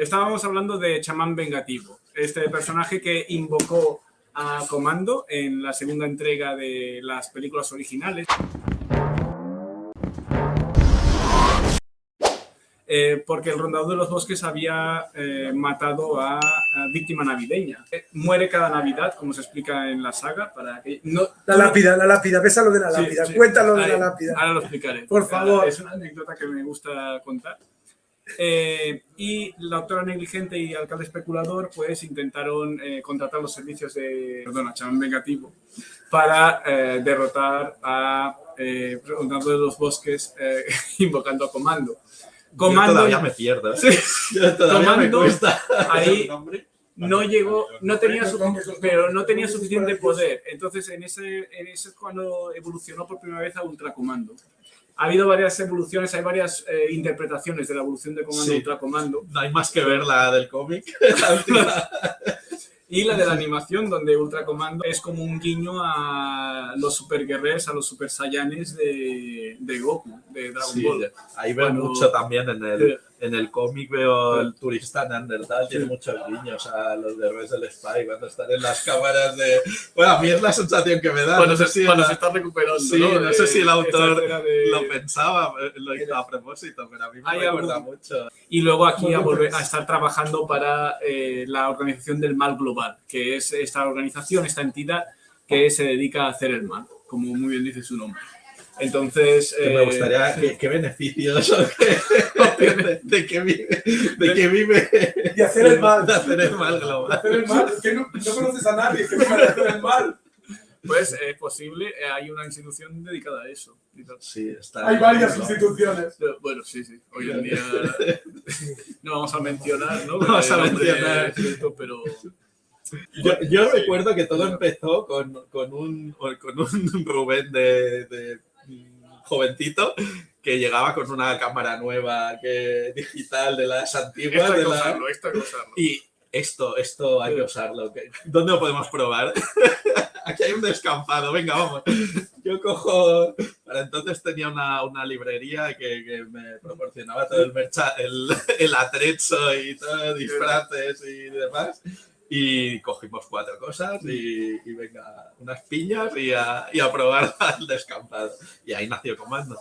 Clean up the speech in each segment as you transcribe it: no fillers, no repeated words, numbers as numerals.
Estábamos hablando de Chamán Vengativo, este personaje que invocó a Comando en la segunda entrega de las películas originales. Porque el Rondador de los Bosques había matado a víctima navideña. Muere cada Navidad, como se explica en la saga. Para que no, la lápida, ves a lo de la lápida, sí, cuéntalo de la lápida. Ahora lo explicaré. Por favor. Es una anécdota que me gusta contar. Y la doctora negligente y alcalde especulador pues intentaron contratar los servicios de Chamán Vengativo para derrotar a Rondador de los Bosques invocando a Comando. Comando, yo todavía me pierdo. Sí. Yo todavía Comando, me cuesta. Ahí no llegó, no tenía suficiente poder. Entonces, en ese es cuando evolucionó por primera vez a Ultracomando. Ha habido varias evoluciones, hay varias interpretaciones de la evolución de Comando a Ultracomando. No hay más que ver la del cómic. Y la de la animación, donde Ultracomando es como un guiño a los super guerreros, a los super saiyanes de Goku, de Dragon Ball. Ahí veo mucho también en el cómic, veo el turista Neandertal, tiene muchos guiños a los guerreros del Spy cuando están en las cámaras de... Bueno, a mí es la sensación que me da. Cuando, se está recuperando. Sí, no sé si el autor lo pensaba, lo hizo a propósito, pero a mí me recuerda mucho. Y luego aquí a volver a estar trabajando para la Organización del Mal Global, que es esta organización, esta entidad que se dedica a hacer el mal, como muy bien dice su nombre. Entonces... me gustaría... ¿Qué beneficios? ¿De qué vive? De hacer el mal. De hacer el mal global. De hacer el mal. Es que no conoces a nadie que viva de hacer el mal. Pues es posible, hay una institución dedicada a eso. Sí, hay varias instituciones. Bueno, sí. Hoy en día no vamos a mencionar, ¿no? No vamos a mencionar. Pero... Yo recuerdo que todo empezó con un Rubén de jovencito que llegaba con una cámara nueva digital de las antiguas. Esto hay que usarlo. Y esto hay que usarlo. ¿Dónde lo podemos probar? Aquí hay un descampado, venga, vamos. Yo cojo... Para entonces tenía una librería que me proporcionaba todo el atrecho y todo, disfraces y demás. Y cogimos 4 cosas y venga, unas piñas y a probar el descampado. Y ahí nació Comando.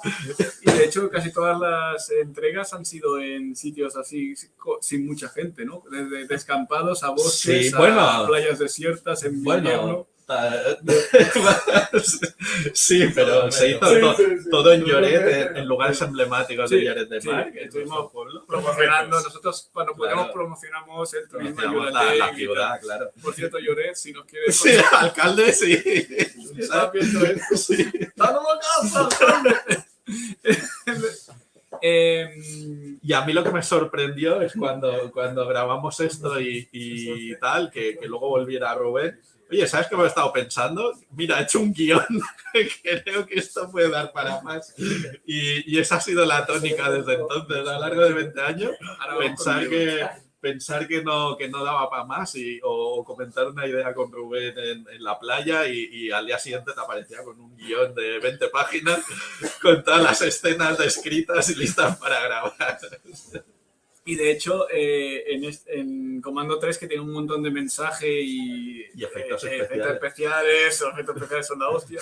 Y de hecho casi todas las entregas han sido en sitios así sin mucha gente, ¿no? Desde descampados a bosques, a playas desiertas en invierno. Sí, pero se hizo todo en Lloret, en lugares emblemáticos de Lloret de Mar. Que estuvimos promocionando. Nosotros cuando podemos promocionamos el turismo en la ciudad, claro. Por cierto, Lloret, si nos quieres... Sí, alcalde, sí. ¿Estás viendo esto? Sí. ¡Dándome casa, alcalde! Y a mí lo que me sorprendió es cuando grabamos esto y tal, que luego volviera a Rubén. Oye, ¿sabes qué me he estado pensando? Mira, he hecho un guión. Creo que esto puede dar para más. Y esa ha sido la tónica desde entonces, a lo largo de 20 años. Pensar que no daba para más o comentar una idea con Rubén en la playa y al día siguiente te aparecía con un guión de 20 páginas con todas las escenas descritas y listas para grabar. Y de hecho, en Comando 3, que tiene un montón de mensaje y efectos especiales, los efectos especiales son la hostia.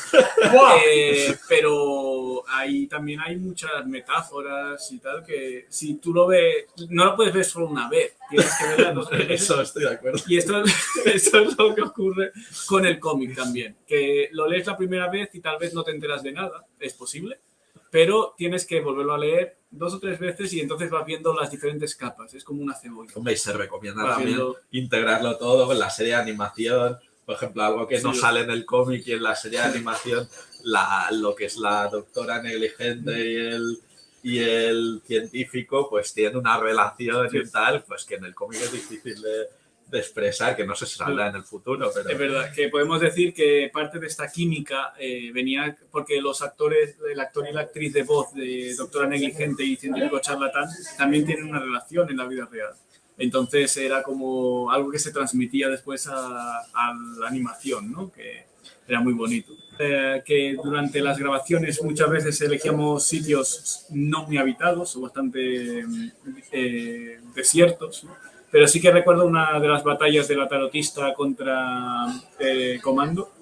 Pero ahí también hay muchas metáforas y tal, que si tú lo ves, no lo puedes ver solo una vez, tienes que verla 2 veces. Eso estoy de acuerdo. Y esto es lo que ocurre con el cómic también, que lo lees la primera vez y tal vez no te enteras de nada, es posible, pero tienes que volverlo a leer 2 o 3 veces y entonces vas viendo las diferentes capas. Es como una cebolla. Hombre, y se recomienda también integrarlo todo con la serie de animación. Por ejemplo, algo que no sale en el cómic y en la serie de animación, lo que es la doctora negligente y el científico, pues tienen una relación y tal, pues que en el cómic es difícil de expresar, que no sé si saldrá en el futuro. Pero... Es verdad, que podemos decir que parte de esta química venía porque los actores, el actor y la actriz de voz de Doctora Negligente y Científico Charlatán también tienen una relación en la vida real. Entonces era como algo que se transmitía después a la animación, ¿no? Que Era muy bonito. Que durante las grabaciones muchas veces elegíamos sitios no muy habitados o bastante desiertos, ¿no? Pero sí que recuerdo una de las batallas de la tarotista contra Comando,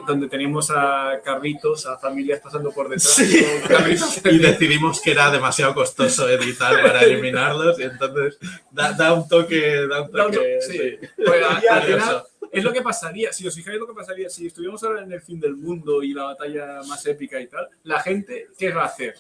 donde teníamos a carritos, a familias pasando por detrás. Sí. Con carritos. Y decidimos que era demasiado costoso editar para eliminarlos y entonces da un toque, Sí. sí. Pues, al Curioso. final, es lo que pasaría, si os fijáis lo que pasaría, si estuviéramos ahora en el fin del mundo y la batalla más épica y tal, la gente, ¿qué va a hacer?